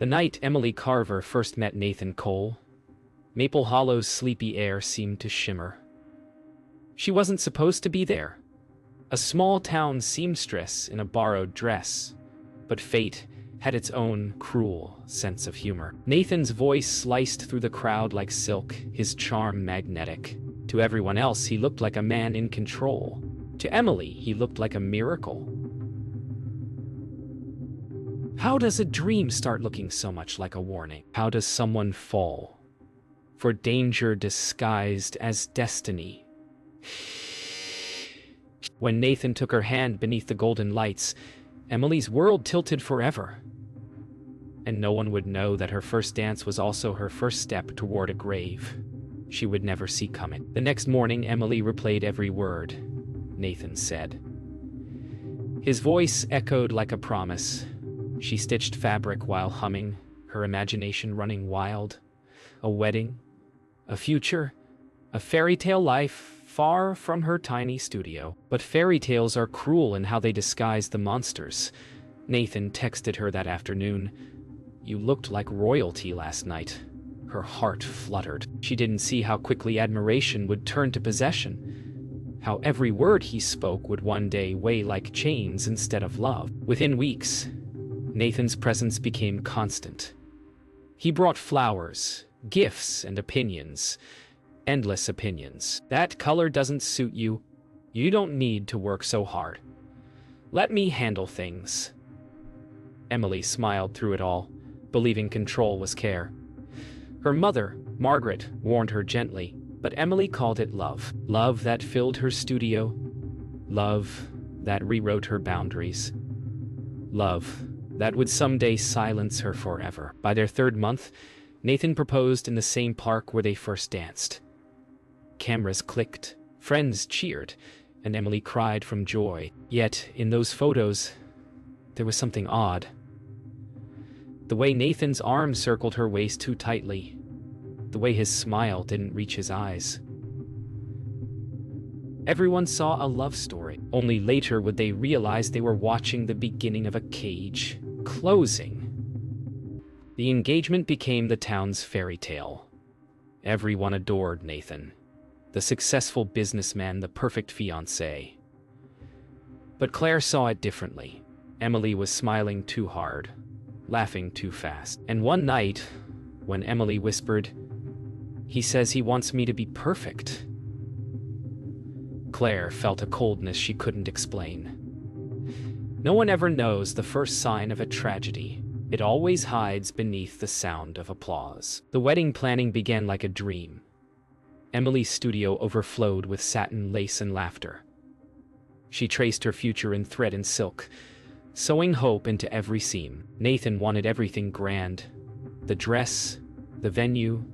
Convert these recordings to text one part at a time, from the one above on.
The night Emily Carver first met Nathan Cole, Maple Hollow's sleepy air seemed to shimmer. She wasn't supposed to be there. A small-town seamstress in a borrowed dress. But fate had its own cruel sense of humor. Nathan's voice sliced through the crowd like silk, his charm magnetic. To everyone else, he looked like a man in control. To Emily, he looked like a miracle. How does a dream start looking so much like a warning? How does someone fall for danger disguised as destiny? When Nathan took her hand beneath the golden lights, Emily's world tilted forever. And no one would know that her first dance was also her first step toward a grave she would never see coming. The next morning, Emily replayed every word Nathan said. His voice echoed like a promise. She stitched fabric while humming, her imagination running wild. A wedding, a future, a fairy tale life far from her tiny studio. But fairy tales are cruel in how they disguise the monsters. Nathan texted her that afternoon. "You looked like royalty last night." Her heart fluttered. She didn't see how quickly admiration would turn to possession. How every word he spoke would one day weigh like chains instead of love. Within weeks, Nathan's presence became constant. He brought flowers, gifts, and opinions. Endless opinions. "That color doesn't suit you. You don't need to work so hard. Let me handle things." Emily smiled through it all, believing control was care. Her mother, Margaret, warned her gently, but Emily called it love. Love that filled her studio. Love that rewrote her boundaries. Love that would someday silence her forever. By their third month, Nathan proposed in the same park where they first danced. Cameras clicked, friends cheered, and Emily cried from joy. Yet, in those photos, there was something odd. The way Nathan's arm circled her waist too tightly. The way his smile didn't reach his eyes. Everyone saw a love story. Only later would they realize they were watching the beginning of a cage closing. The engagement became the town's fairy tale. Everyone adored Nathan, the successful businessman, the perfect fiancé. But Claire saw it differently. Emily was smiling too hard, laughing too fast. And one night, when Emily whispered, "He says he wants me to be perfect," Claire felt a coldness she couldn't explain. No one ever knows the first sign of a tragedy. It always hides beneath the sound of applause. The wedding planning began like a dream. Emily's studio overflowed with satin, lace, and laughter. She traced her future in thread and silk, sewing hope into every seam. Nathan wanted everything grand. The dress, the venue,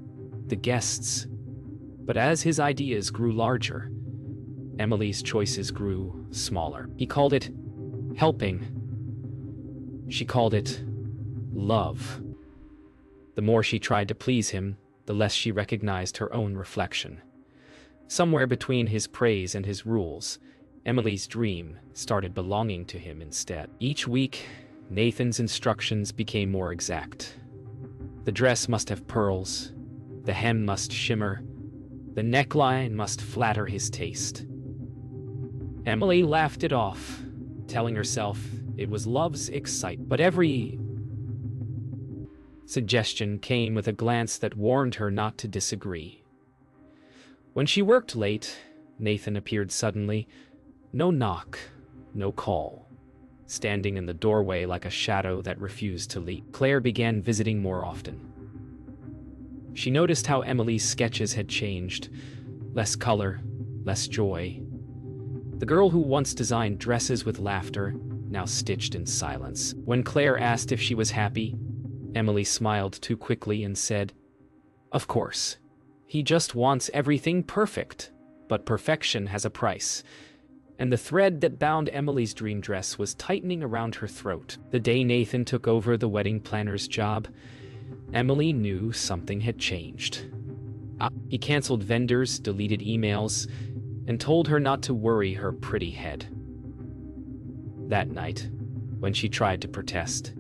the guests. But as his ideas grew larger, Emily's choices grew smaller. He called it helping. She called it love. The more she tried to please him, the less she recognized her own reflection. Somewhere between his praise and his rules, Emily's dream started belonging to him instead. Each week, Nathan's instructions became more exact. The dress must have pearls, the hem must shimmer, the neckline must flatter his taste. Emily laughed it off, telling herself it was love's excitement. But every suggestion came with a glance that warned her not to disagree. When she worked late, Nathan appeared suddenly. No knock, no call. Standing in the doorway like a shadow that refused to leave. Claire began visiting more often. She noticed how Emily's sketches had changed. Less color, less joy. The girl who once designed dresses with laughter now stitched in silence. When Claire asked if she was happy, Emily smiled too quickly and said, "Of course. He just wants everything perfect. But perfection has a price." And the thread that bound Emily's dream dress was tightening around her throat. The day Nathan took over the wedding planner's job, Emily knew something had changed. He canceled vendors, deleted emails, and told her not to worry her pretty head. That night, when she tried to protest,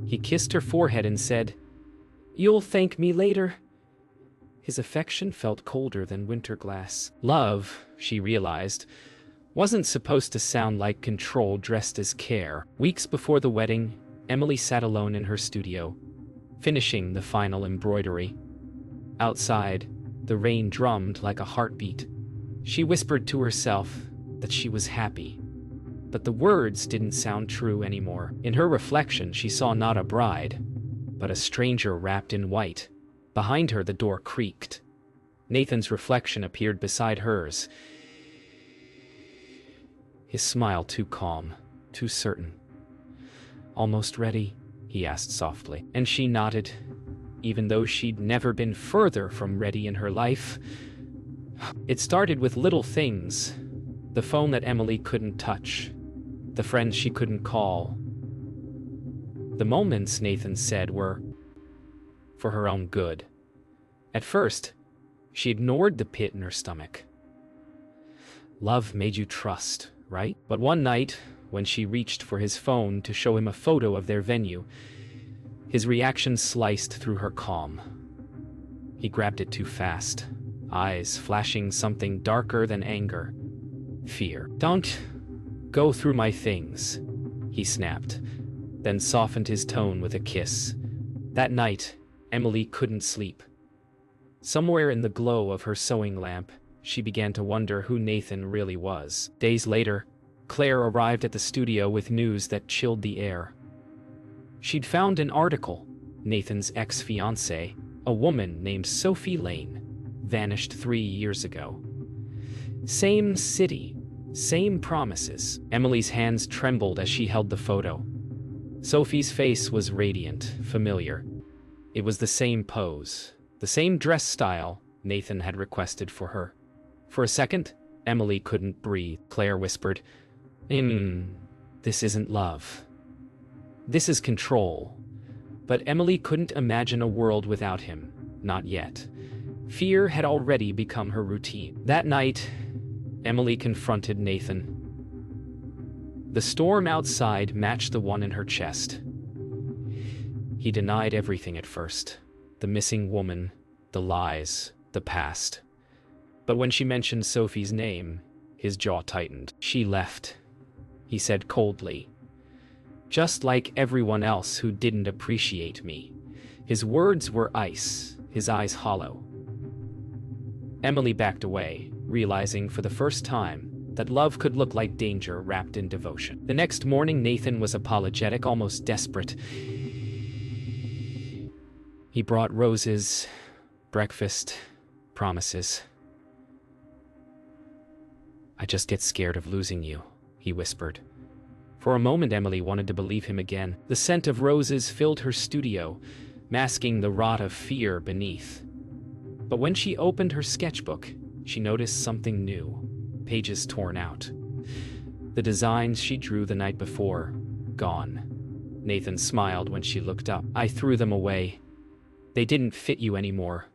He kissed her forehead and said, "You'll thank me later." His affection felt colder than winter glass. Love, she realized, wasn't supposed to sound like control dressed as care. Weeks before the wedding, Emily sat alone in her studio, finishing the final embroidery. Outside, the rain drummed like a heartbeat. She whispered to herself that she was happy, but the words didn't sound true anymore. In her reflection, she saw not a bride, but a stranger wrapped in white. Behind her, the door creaked. Nathan's reflection appeared beside hers. His smile too calm, too certain. "Almost ready?" he asked softly. And she nodded, even though she'd never been further from ready in her life. It started with little things. The phone that Emily couldn't touch. The friends she couldn't call. The moments, Nathan said, were for her own good. At first, she ignored the pit in her stomach. Love made you trust, right? But one night, when she reached for his phone to show him a photo of their venue, his reaction sliced through her calm. He grabbed it too fast, eyes flashing something darker than anger. Fear. "Don't go through my things," he snapped, then softened his tone with a kiss. That night, Emily couldn't sleep. Somewhere in the glow of her sewing lamp, she began to wonder who Nathan really was. Days later, Claire arrived at the studio with news that chilled the air. She'd found an article. Nathan's ex-fiancée, a woman named Sophie Lane, vanished 3 years ago. Same city, same promises. Emily's hands trembled as she held the photo. Sophie's face was radiant, familiar. It was the same pose, the same dress style Nathan had requested for her. For a second, Emily couldn't breathe. Claire whispered, "This isn't love. This is control." But Emily couldn't imagine a world without him, not yet. Fear had already become her routine. That night, Emily confronted Nathan. The storm outside matched the one in her chest. He denied everything at first. The missing woman, the lies, the past. But when she mentioned Sophie's name, his jaw tightened. "She left," he said coldly. "Just like everyone else who didn't appreciate me." His words were ice, his eyes hollow. Emily backed away, realizing for the first time that love could look like danger wrapped in devotion. The next morning, Nathan was apologetic, almost desperate. He brought roses, breakfast, promises. "I just get scared of losing you," he whispered. For a moment, Emily wanted to believe him again. The scent of roses filled her studio, masking the rot of fear beneath. But when she opened her sketchbook, she noticed something new. Pages torn out. The designs she drew the night before, gone. Nathan smiled when she looked up. "I threw them away. They didn't fit you anymore."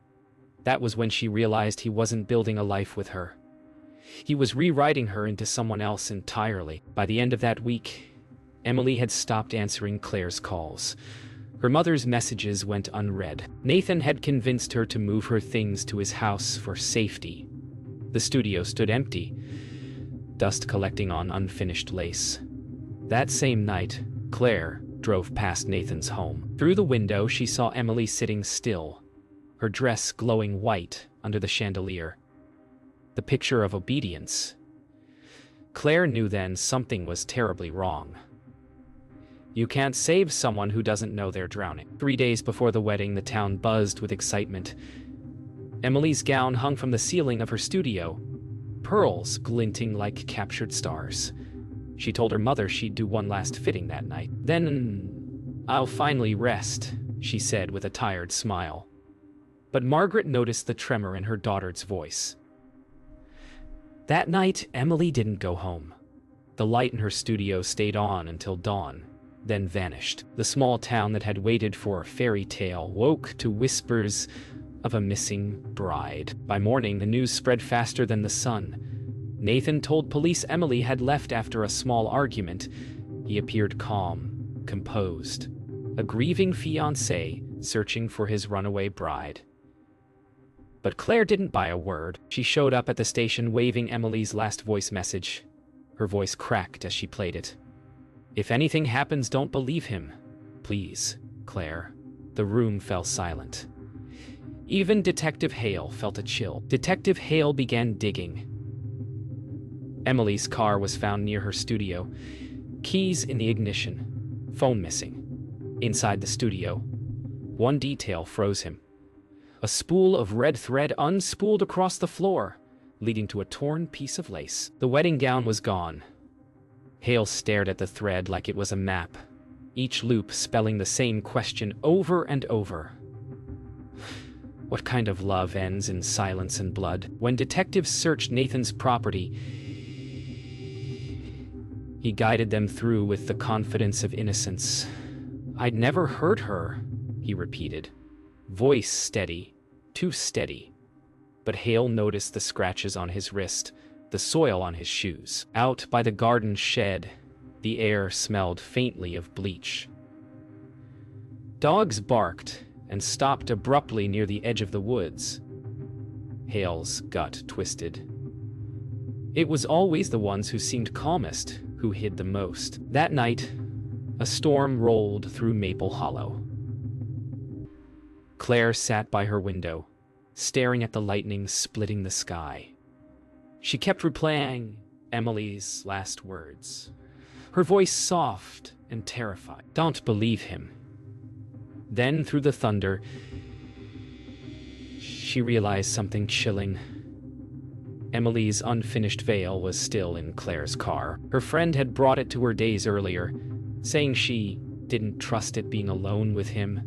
That was when she realized he wasn't building a life with her. He was rewriting her into someone else entirely. By the end of that week, Emily had stopped answering Claire's calls. Her mother's messages went unread. Nathan had convinced her to move her things to his house for safety. The studio stood empty, dust collecting on unfinished lace. That same night, Claire drove past Nathan's home. Through the window, she saw Emily sitting still, her dress glowing white under the chandelier. The picture of obedience. Claire knew then something was terribly wrong. You can't save someone who doesn't know they're drowning. 3 days before the wedding, the town buzzed with excitement. Emily's gown hung from the ceiling of her studio, pearls glinting like captured stars. She told her mother she'd do one last fitting that night. "Then I'll finally rest," she said with a tired smile. But Margaret noticed the tremor in her daughter's voice. That night, Emily didn't go home. The light in her studio stayed on until dawn, then vanished. The small town that had waited for a fairy tale woke to whispers of a missing bride. By morning, the news spread faster than the sun. Nathan told police Emily had left after a small argument. He appeared calm, composed. a grieving fiancé searching for his runaway bride. But Claire didn't buy a word. She showed up at the station waving Emily's last voice message. Her voice cracked as she played it. "If anything happens, don't believe him. Please, Claire." The room fell silent. Even Detective Hale felt a chill. Detective Hale began digging. Emily's car was found near her studio. Keys in the ignition. Phone missing. Inside the studio, one detail froze him. A spool of red thread unspooled across the floor, leading to a torn piece of lace. The wedding gown was gone. Hale stared at the thread like it was a map, each loop spelling the same question over and over. What kind of love ends in silence and blood? When detectives searched Nathan's property, he guided them through with the confidence of innocence. "I'd never hurt her," he repeated. Voice steady, too steady. But Hale noticed the scratches on his wrist, the soil on his shoes. Out by the garden shed, the air smelled faintly of bleach. Dogs barked and stopped abruptly near the edge of the woods. Hale's gut twisted. It was always the ones who seemed calmest who hid the most. That night, a storm rolled through Maple Hollow. Claire sat by her window, staring at the lightning splitting the sky. She kept replaying Emily's last words, her voice soft and terrified. "Don't believe him." Then, through the thunder, she realized something chilling. Emily's unfinished veil was still in Claire's car. Her friend had brought it to her days earlier, saying she didn't trust it being alone with him.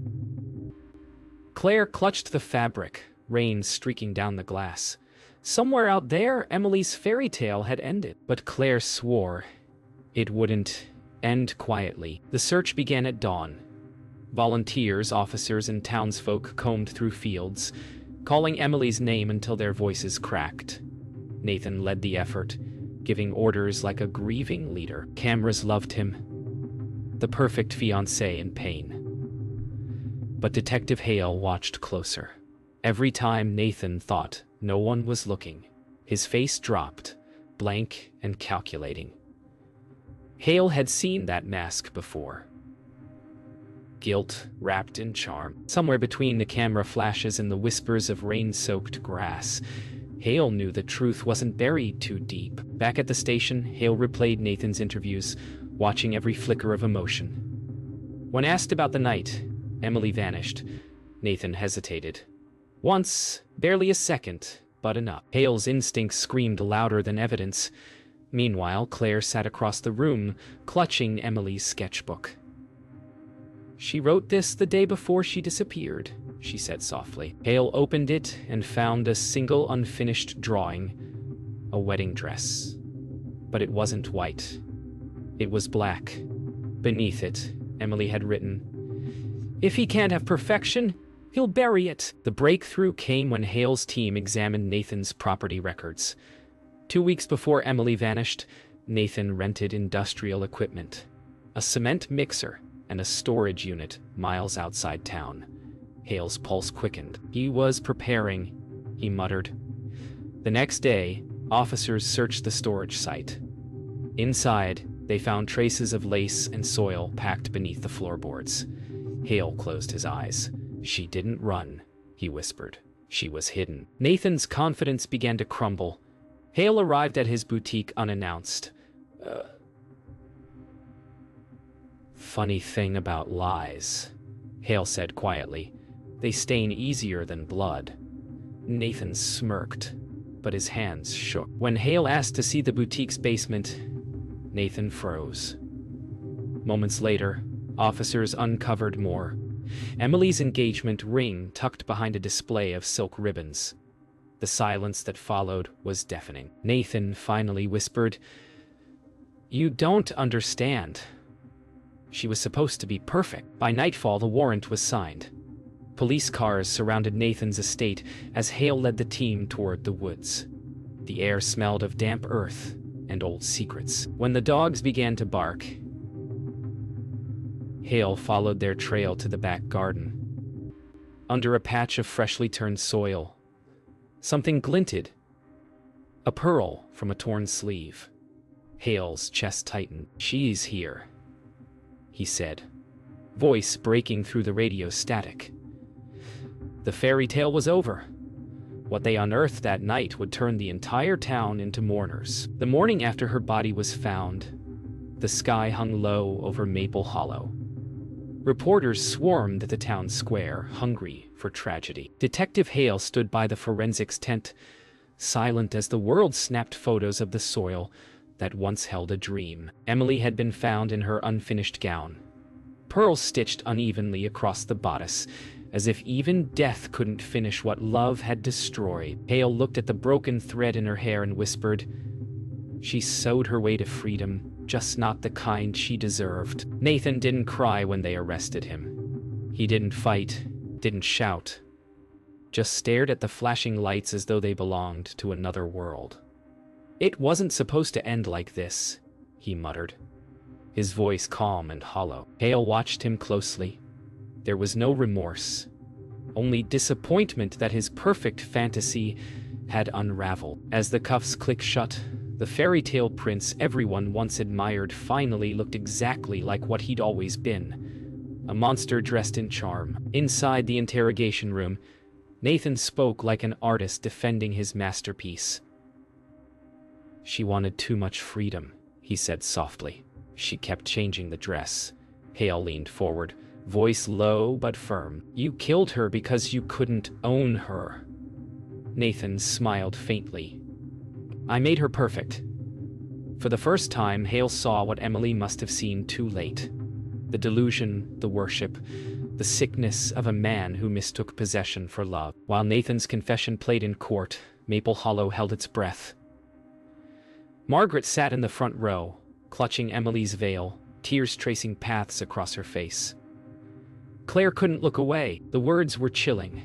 Claire clutched the fabric, rain streaking down the glass. Somewhere out there, Emily's fairy tale had ended. But Claire swore it wouldn't end quietly. The search began at dawn. Volunteers, officers, and townsfolk combed through fields, calling Emily's name until their voices cracked. Nathan led the effort, giving orders like a grieving leader. Cameras loved him, the perfect fiancé in pain. But Detective Hale watched closer. Every time Nathan thought no one was looking, his face dropped, blank and calculating. Hale had seen that mask before. Guilt wrapped in charm. Somewhere between the camera flashes and the whispers of rain-soaked grass, Hale knew the truth wasn't buried too deep. Back at the station, Hale replayed Nathan's interviews, watching every flicker of emotion. When asked about the night Emily vanished, Nathan hesitated. Once, barely a second, but enough. Hale's instincts screamed louder than evidence. Meanwhile, Claire sat across the room, clutching Emily's sketchbook. "She wrote this the day before she disappeared," she said softly. Hale opened it and found a single unfinished drawing, a wedding dress. But it wasn't white. It was black. Beneath it, Emily had written, "If he can't have perfection, he'll bury it." The breakthrough came when Hale's team examined Nathan's property records. 2 weeks before Emily vanished, Nathan rented industrial equipment, a cement mixer, and a storage unit miles outside town. Hale's pulse quickened. He was preparing, he muttered. The next day, officers searched the storage site. Inside, they found traces of lace and soil packed beneath the floorboards. Hale closed his eyes. "She didn't run," he whispered. "She was hidden." Nathan's confidence began to crumble. Hale arrived at his boutique unannounced. "Funny thing about lies," Hale said quietly. "They stain easier than blood." Nathan smirked, but his hands shook. When Hale asked to see the boutique's basement, Nathan froze. Moments later, officers uncovered more. Emily's engagement ring tucked behind a display of silk ribbons. The silence that followed was deafening. Nathan finally whispered, "You don't understand. She was supposed to be perfect." By nightfall, the warrant was signed. Police cars surrounded Nathan's estate as Hale led the team toward the woods. The air smelled of damp earth and old secrets. When the dogs began to bark, Hale followed their trail to the back garden. Under a patch of freshly turned soil, something glinted. A pearl from a torn sleeve. Hale's chest tightened. "She's here," he said, voice breaking through the radio static. The fairy tale was over. What they unearthed that night would turn the entire town into mourners. The morning after her body was found, the sky hung low over Maple Hollow. Reporters swarmed the town square, hungry for tragedy. Detective Hale stood by the forensics tent, silent as the world snapped photos of the soil that once held a dream. Emily had been found in her unfinished gown, pearls stitched unevenly across the bodice, as if even death couldn't finish what love had destroyed. Hale looked at the broken thread in her hair and whispered, "She sewed her way to freedom, just not the kind she deserved." Nathan didn't cry when they arrested him. He didn't fight, didn't shout, just stared at the flashing lights as though they belonged to another world. "It wasn't supposed to end like this," he muttered, his voice calm and hollow. Hale watched him closely. There was no remorse, only disappointment that his perfect fantasy had unraveled. As the cuffs clicked shut, the fairy tale prince everyone once admired finally looked exactly like what he'd always been, a monster dressed in charm. Inside the interrogation room, Nathan spoke like an artist defending his masterpiece. "She wanted too much freedom," he said softly. "She kept changing the dress." Hale leaned forward, voice low but firm. "You killed her because you couldn't own her." Nathan smiled faintly. "I made her perfect." For the first time, Hale saw what Emily must have seen too late. The delusion, the worship, the sickness of a man who mistook possession for love. While Nathan's confession played in court, Maple Hollow held its breath. Margaret sat in the front row, clutching Emily's veil, tears tracing paths across her face. Claire couldn't look away. The words were chilling,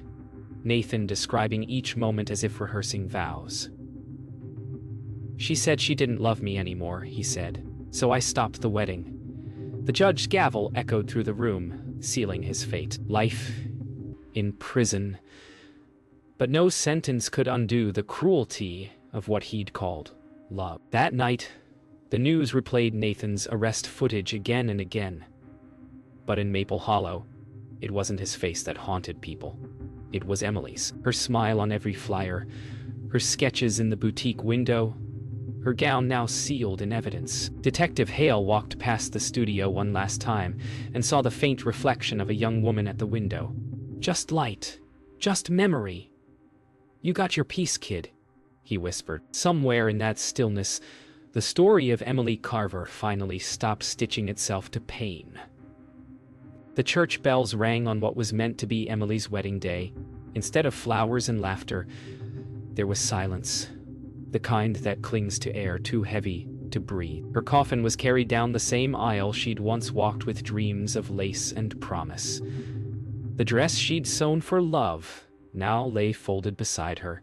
Nathan describing each moment as if rehearsing vows. "She said she didn't love me anymore," he said, "so I stopped the wedding." The judge's gavel echoed through the room, sealing his fate. Life in prison. But no sentence could undo the cruelty of what he'd called love. That night, the news replayed Nathan's arrest footage again and again. But in Maple Hollow, it wasn't his face that haunted people. It was Emily's. Her smile on every flyer, her sketches in the boutique window, her gown now sealed in evidence. Detective Hale walked past the studio one last time and saw the faint reflection of a young woman at the window. "Just light. Just memory. You got your piece, kid," he whispered. Somewhere in that stillness, the story of Emily Carver finally stopped stitching itself to pain. The church bells rang on what was meant to be Emily's wedding day. Instead of flowers and laughter, there was silence, the kind that clings to air too heavy to breathe. Her coffin was carried down the same aisle she'd once walked with dreams of lace and promise. The dress she'd sewn for love now lay folded beside her,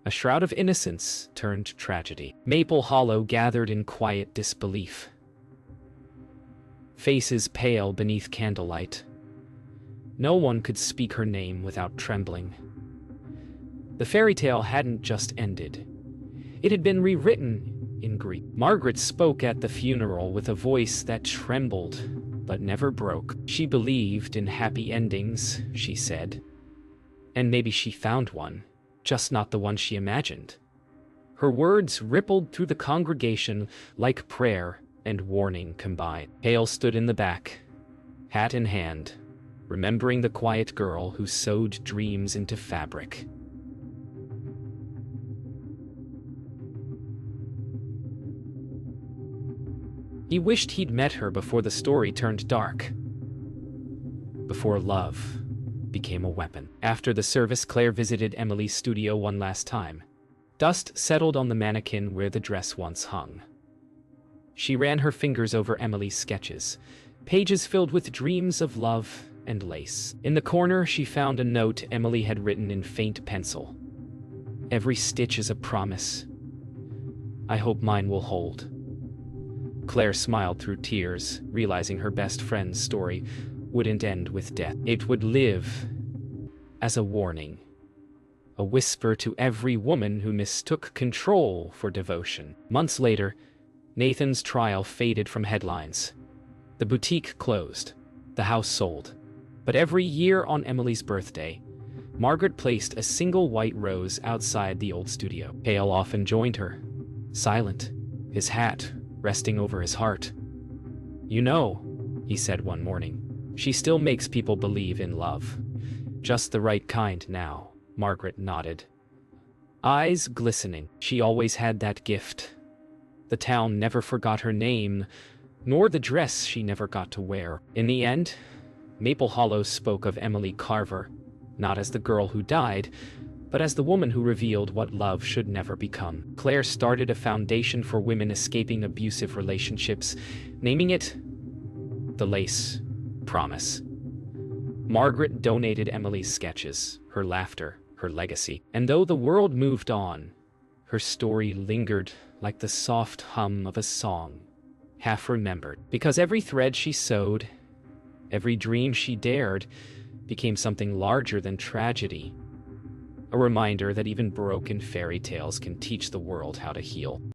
a shroud of innocence turned tragedy. Maple Hollow gathered in quiet disbelief, faces pale beneath candlelight. No one could speak her name without trembling. The fairy tale hadn't just ended. It had been rewritten in grief. Margaret spoke at the funeral with a voice that trembled but never broke. She believed in happy endings, she said. And maybe she found one, just not the one she imagined. Her words rippled through the congregation like prayer and warning combined. Hale stood in the back, hat in hand, remembering the quiet girl who sewed dreams into fabric. He wished he'd met her before the story turned dark, before love became a weapon. After the service, Claire visited Emily's studio one last time. Dust settled on the mannequin where the dress once hung. She ran her fingers over Emily's sketches, pages filled with dreams of love and lace. In the corner, she found a note Emily had written in faint pencil. "Every stitch is a promise. I hope mine will hold." Claire smiled through tears, realizing her best friend's story wouldn't end with death. It would live as a warning, a whisper to every woman who mistook control for devotion. Months later, Nathan's trial faded from headlines. The boutique closed, the house sold. But every year on Emily's birthday, Margaret placed a single white rose outside the old studio. Hale often joined her, silent, his hat resting over his heart. "You know," he said one morning, "she still makes people believe in love. Just the right kind now." Margaret nodded, eyes glistening. She always had that gift. The town never forgot her name, nor the dress she never got to wear. In the end, Maple Hollow spoke of Emily Carver, not as the girl who died, but as the woman who revealed what love should never become. Claire started a foundation for women escaping abusive relationships, naming it the Lace Promise. Margaret donated Emily's sketches, her laughter, her legacy. And though the world moved on, her story lingered like the soft hum of a song, half remembered. Because every thread she sewed, every dream she dared, became something larger than tragedy. A reminder that even broken fairy tales can teach the world how to heal.